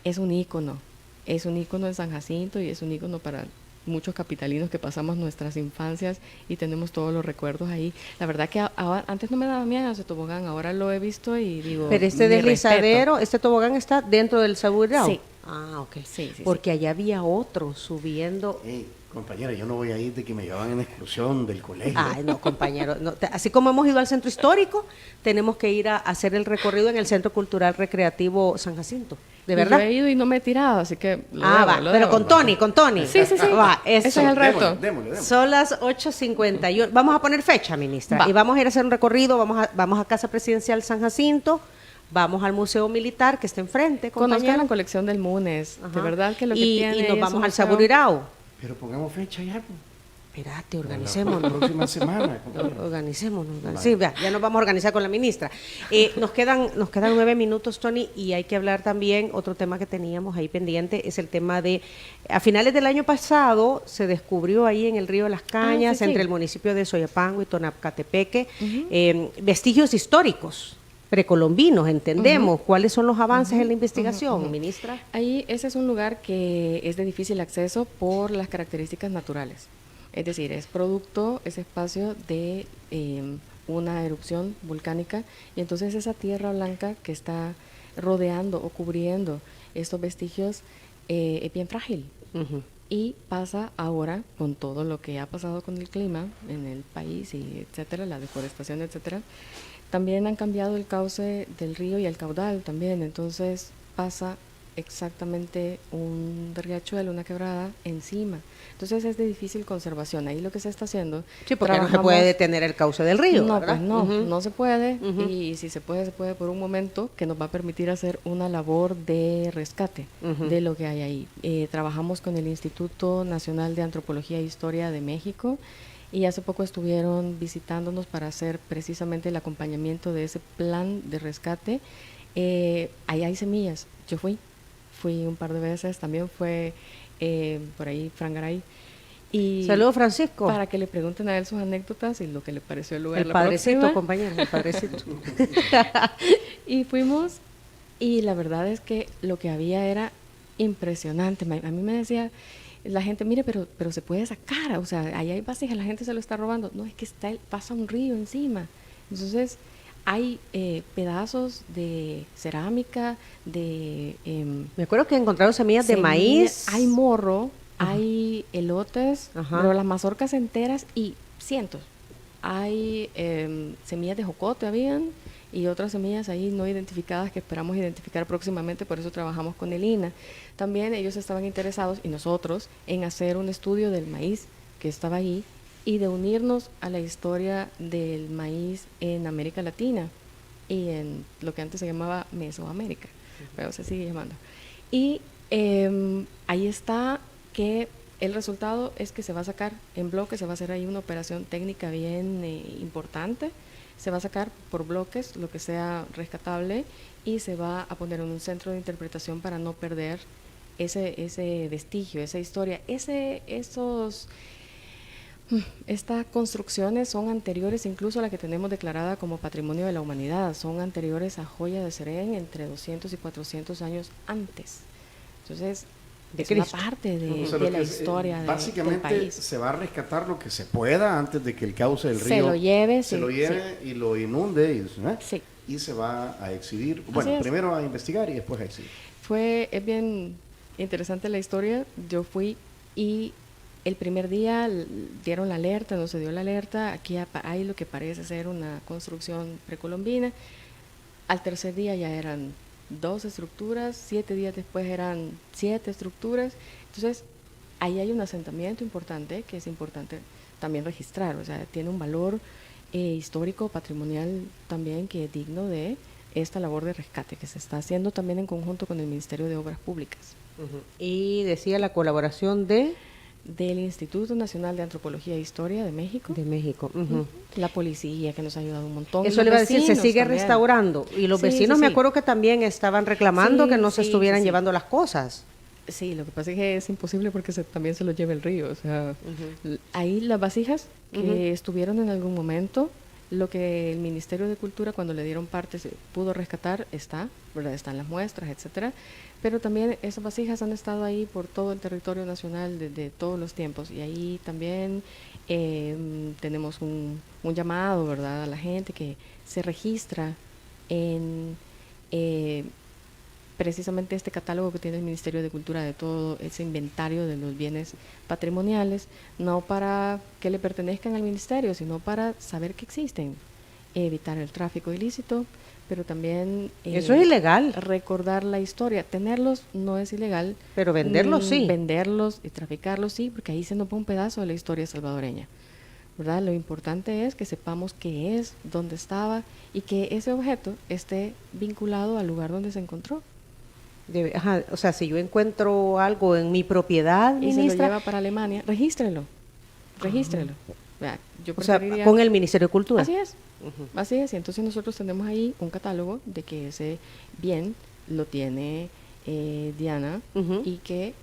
es un ícono en San Jacinto y es un ícono para muchos capitalinos que pasamos nuestras infancias y tenemos todos los recuerdos ahí. La verdad que antes no me daba miedo ese tobogán, ahora lo he visto y digo...
Pero este
mi
deslizadero,
respeto.
este tobogán está dentro del Saburao.
Sí.
Ah, ok.
Sí.
Porque allá había otro subiendo.
Compañera, yo no voy a ir de que me llevan en excursión del colegio.
Ay, no, compañero. No, así como hemos ido al centro histórico, tenemos que ir a hacer el recorrido en el Centro Cultural Recreativo San Jacinto. ¿De verdad?
Yo he ido y no me he tirado, así que lo
Pero
debo.
con Tony.
Sí.
Va,
Ese es el reto.
Démosle.
Son las 8:51. Vamos a poner fecha, ministra.
Va.
Y vamos a ir a hacer un recorrido. Vamos a Casa Presidencial San Jacinto. Vamos al Museo Militar que está enfrente,
Conozcan
compañero.
la colección del Munes.
Ajá.
De verdad que lo que
y
tiene
nos
es
vamos
un
al
museo.
Saburirao.
Pero pongamos fecha ya.
Espérate,
La
organicémonos.
próxima semana, compañero.
Organicémonos.
Vale.
Sí, vea, ya nos vamos a organizar con la ministra. Nos quedan 9 minutos, Tony, y hay que hablar también, otro tema que teníamos ahí pendiente, es el tema de, a finales del año pasado se descubrió ahí en el río de las Cañas,
sí.
entre el municipio de Soyapango y Tonapcatepeque, vestigios históricos precolombinos, entendemos. ¿Cuáles son los avances en la investigación, ministra?
Ahí ese es un lugar que es de difícil acceso por las características naturales. Es decir, es producto, ese espacio de una erupción volcánica y entonces esa tierra blanca que está rodeando o cubriendo estos vestigios es bien frágil. Y pasa ahora con todo lo que ha pasado con el clima en el país y etcétera, la deforestación, etcétera. También han cambiado el cauce del río y el caudal también, entonces pasa exactamente un riachuelo, una quebrada encima. Entonces es de difícil conservación. Ahí lo que se está haciendo...
Sí, porque no se puede detener el cauce del río,
No,
¿verdad?
pues no se puede. Y si se puede por un momento que nos va a permitir hacer una labor de rescate de lo que hay ahí. Trabajamos con el Instituto Nacional de Antropología e Historia de México y hace poco estuvieron visitándonos para hacer precisamente el acompañamiento de ese plan de rescate. Ahí hay semillas. Yo fui un par de veces, también fue por ahí Fran Garay. Y
Saludos, Francisco.
para que le pregunten a él sus anécdotas y lo que le pareció el lugar.
El
la
padrecito,
próxima.
compañero, el padrecito.
Y fuimos, y la verdad es que lo que había era impresionante. A mí me decía la gente, mire, pero se puede sacar, o sea, ahí hay vasijas, la gente se lo está robando. No, es que pasa un río encima. Entonces, hay pedazos de cerámica, de...
Me acuerdo que encontraron semillas de maíz.
Hay morro, hay elotes,
Ajá.
pero las mazorcas enteras y cientos. Hay semillas de jocote habían y otras semillas ahí no identificadas que esperamos identificar próximamente, por eso trabajamos con el INA. También ellos estaban interesados, y nosotros, en hacer un estudio del maíz que estaba ahí y de unirnos a la historia del maíz en América Latina y en lo que antes se llamaba Mesoamérica, pero se sigue llamando. Y Ahí está que el resultado es que se va a sacar en bloque, se va a hacer ahí una operación técnica bien importante, se va a sacar por bloques lo que sea rescatable y se va a poner en un centro de interpretación para no perder ese vestigio, esa historia, estas construcciones son anteriores incluso a la que tenemos declarada como Patrimonio de la Humanidad, son anteriores a Joya de Serén entre 200 y 400 años antes. Entonces, es una parte de la historia
básicamente
del país.
Se va a rescatar lo que se pueda antes de que el cauce del río
se lo lleve
y lo inunde
sí.
Y se va a exhibir. Bueno, primero a investigar y después a exhibir.
Es bien interesante la historia. Yo fui y el primer día dieron la alerta, no se dio la alerta. Aquí hay lo que parece ser una construcción precolombina. Al tercer día ya eran 2 estructuras, 7 días después eran 7 estructuras. Entonces, ahí hay un asentamiento importante que es importante también registrar. O sea, tiene un valor histórico, patrimonial también, que es digno de esta labor de rescate que se está haciendo también en conjunto con el Ministerio de Obras Públicas.
Y decía la colaboración
del Instituto Nacional de Antropología e Historia de México.
De México.
La policía, que nos ha ayudado un montón.
Eso le iba a decir, se sigue también restaurando. Y los vecinos me acuerdo que también estaban reclamando que no se estuvieran llevando las cosas.
Sí, lo que pasa es que es imposible porque también se lo lleva el río. O sea, ahí las vasijas que estuvieron en algún momento, lo que el Ministerio de Cultura, cuando le dieron parte, se pudo rescatar, ¿verdad? Están las muestras, etcétera. Pero también esas vasijas han estado ahí por todo el territorio nacional desde todos los tiempos. Y ahí también tenemos un llamado, ¿verdad?, a la gente que se registra en precisamente este catálogo que tiene el Ministerio de Cultura de todo ese inventario de los bienes patrimoniales, no para que le pertenezcan al ministerio, sino para saber que existen, evitar el tráfico ilícito, pero también
eso es ilegal.
Recordar la historia. Tenerlos no es ilegal,
pero venderlos sí.
Venderlos y traficarlos sí, porque ahí se nos va un pedazo de la historia salvadoreña, ¿verdad? Lo importante es que sepamos qué es, dónde estaba y que ese objeto esté vinculado al lugar donde se encontró.
O sea, si yo encuentro algo en mi propiedad,
y
ministra,
se lo lleva para Alemania, regístrelo. Yo preferiría,
con el Ministerio de Cultura.
Así es. Así es, y entonces nosotros tenemos ahí un catálogo de que ese bien lo tiene Diana y que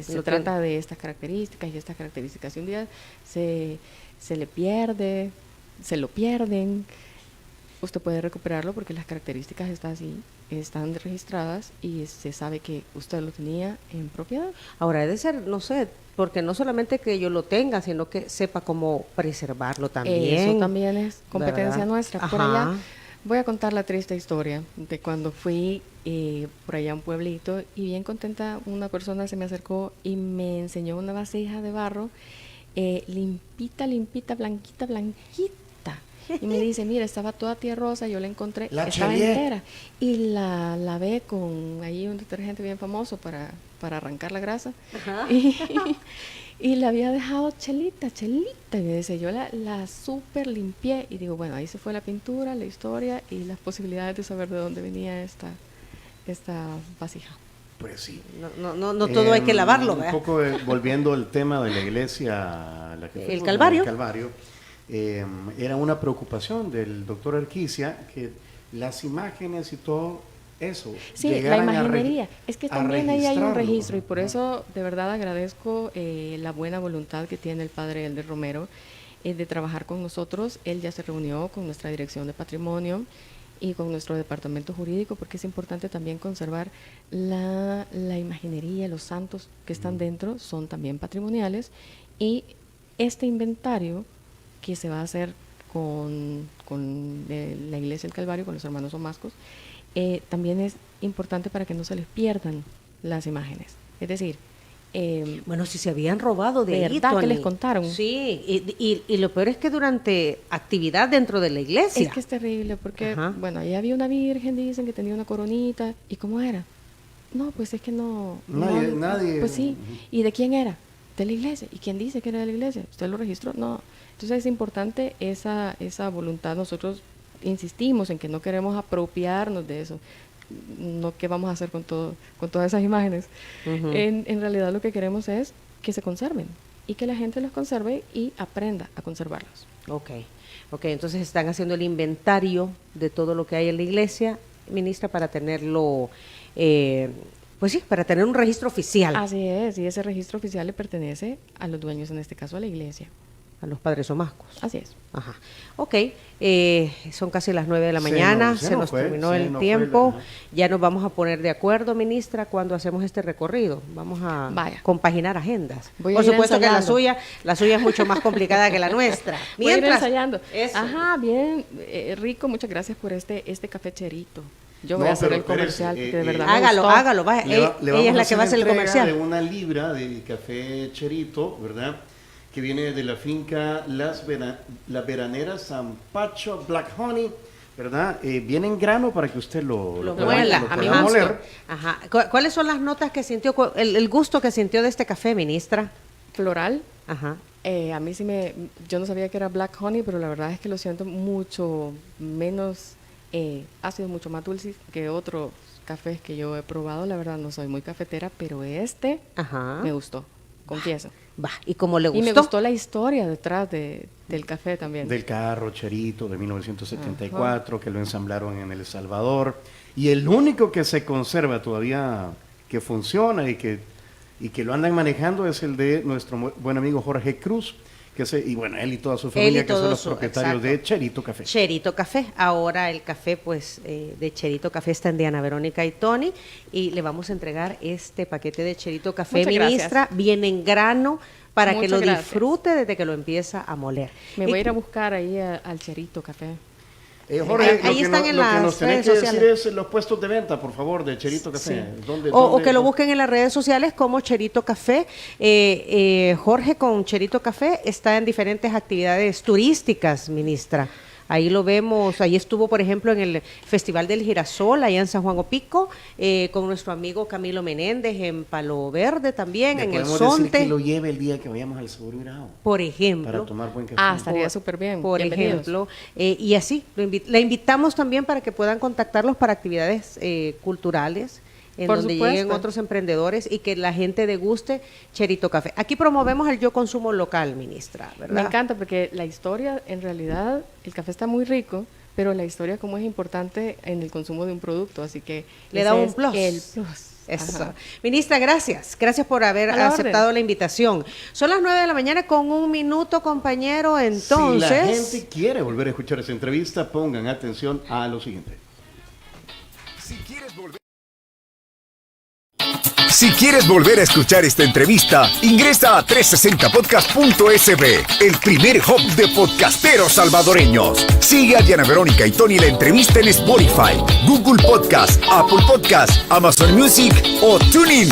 se trata de estas características y estas características. Si un día se le pierde, se lo pierden, usted puede recuperarlo porque las características están registradas y se sabe que usted lo tenía en propiedad.
Ahora, debe ser, no sé, porque no solamente que yo lo tenga, sino que sepa cómo preservarlo también.
Eso también es competencia, ¿verdad?, nuestra.
Ajá.
Por allá voy a contar la triste historia de cuando fui por allá a un pueblito y bien contenta una persona se me acercó y me enseñó una vasija de barro limpita, blanquita. Y me dice, mira, estaba toda tierrosa, yo la encontré, estaba entera. Y la lavé con ahí un detergente bien famoso para arrancar la grasa. Y la había dejado chelita. Y me dice, yo la súper limpié. Y digo, bueno, ahí se fue la pintura, la historia y las posibilidades de saber de dónde venía esta vasija.
Pues sí.
No todo hay que lavarlo, ¿verdad?
Un poco volviendo al tema de la iglesia,
el Calvario.
Era una preocupación del doctor Erquicia que las imágenes y todo eso.
Sí, la imaginería. Es que también ahí hay un registro y por eso de verdad agradezco la buena voluntad que tiene el padre Elder Romero de trabajar con nosotros. Él ya se reunió con nuestra dirección de patrimonio y con nuestro departamento jurídico porque es importante también conservar la imaginería, los santos que están dentro son también patrimoniales y este inventario que se va a hacer con la Iglesia del Calvario, con los hermanos Omascos, también es importante para que no se les pierdan las imágenes. Es decir,
bueno, si se habían robado de ahí,
¿verdad que les contaron?
Sí, y lo peor es que durante actividad dentro de la iglesia.
Es que es terrible porque, bueno, ahí había una virgen, dicen que tenía una coronita. ¿Y cómo era? No, pues es que
nadie.
Pues sí. ¿Y de quién era? De la iglesia. ¿Y quién dice que era de la iglesia? ¿Usted lo registró? No. Entonces es importante esa voluntad. Nosotros insistimos en que no queremos apropiarnos de eso. no qué vamos a hacer con todas esas imágenes. En realidad lo que queremos es que se conserven y que la gente los conserve y aprenda a conservarlos.
Ok, entonces están haciendo el inventario de todo lo que hay en la iglesia, ministra, para tenerlo, pues sí, para tener un registro oficial.
Así es, y ese registro oficial le pertenece a los dueños, en este caso a la iglesia.
A los padres omascos.
Así es.
Ajá. Ok, son casi las 9 de la mañana, se nos terminó el tiempo. Ya nos vamos a poner de acuerdo, ministra, cuando hacemos este recorrido. Vamos a compaginar agendas. Por supuesto que la suya es mucho más complicada que la nuestra.
Voy a ir ensayando. Eso. Ajá, bien, rico, muchas gracias por este café Cherito. Yo voy a hacer el comercial, porque de verdad
hágalo, vaya. Ella es la que va a hacer el comercial.
De 1 libra de café Cherito, ¿verdad?, que viene de la finca Las Veraneras San Pacho Black Honey, ¿verdad? Viene en grano para que usted lo
muela, a mi moler. Ajá. ¿Cuáles son las notas que sintió, el gusto que sintió de este café, ministra?
Floral.
Ajá.
A mí yo no sabía que era Black Honey, pero la verdad es que lo siento mucho menos ácido, mucho más dulce que otros cafés que yo he probado. La verdad no soy muy cafetera, pero me gustó, confieso.
¿Y cómo le gustó?
Y me gustó la historia detrás del café también.
Del carro Cherito de 1974, que lo ensamblaron en El Salvador. Y el único que se conserva todavía, que funciona y que lo andan manejando, es el de nuestro buen amigo Jorge Cruz, y bueno, él y toda su familia, que son los propietarios de Cherito Café.
Cherito Café. Ahora el café, pues, de Cherito Café está en Diana Verónica y Tony, y le vamos a entregar este paquete de Cherito Café,
muchas
ministra,
gracias.
Viene en grano, para que lo disfrute desde que lo empieza a moler.
Me voy a ir a buscar ahí al Cherito Café.
Jorge,
ahí están en las redes sociales.
Decir es los puestos de venta, por favor, de Cherito Café.
Sí. O que lo busquen en las redes sociales como Cherito Café. Jorge con Cherito Café está en diferentes actividades turísticas, ministra. Ahí lo vemos, ahí estuvo, por ejemplo, en el Festival del Girasol, allá en San Juan Opico, con nuestro amigo Camilo Menéndez en Palo Verde también, en el Sonte.
Decir que lo lleve el día que vayamos al Sobrurao.
Por ejemplo.
Para tomar buen café.
Estaría súper bien.
Por ejemplo. Y así, la invitamos también para que puedan contactarlos para actividades culturales, en
por
donde
supuesto.
lleguen otros emprendedores y que la gente deguste Cherito Café. Aquí promovemos el yo consumo local, ministra, ¿verdad?
Me encanta porque la historia, en realidad, el café está muy rico, pero la historia como es importante en el consumo de un producto, así que
le da un plus.
El plus.
Eso. Ajá. Ministra, gracias por haber aceptado la invitación. Son las 9 de la mañana con 1 minuto, compañero. Entonces,
si la gente quiere volver a escuchar esa entrevista, pongan atención a lo siguiente.
Si quieres volver a escuchar esta entrevista, ingresa a 360podcast.sb, el primer hub de podcasteros salvadoreños. Sigue a Diana Verónica y Tony la entrevista en Spotify, Google Podcast, Apple Podcast, Amazon Music o TuneIn.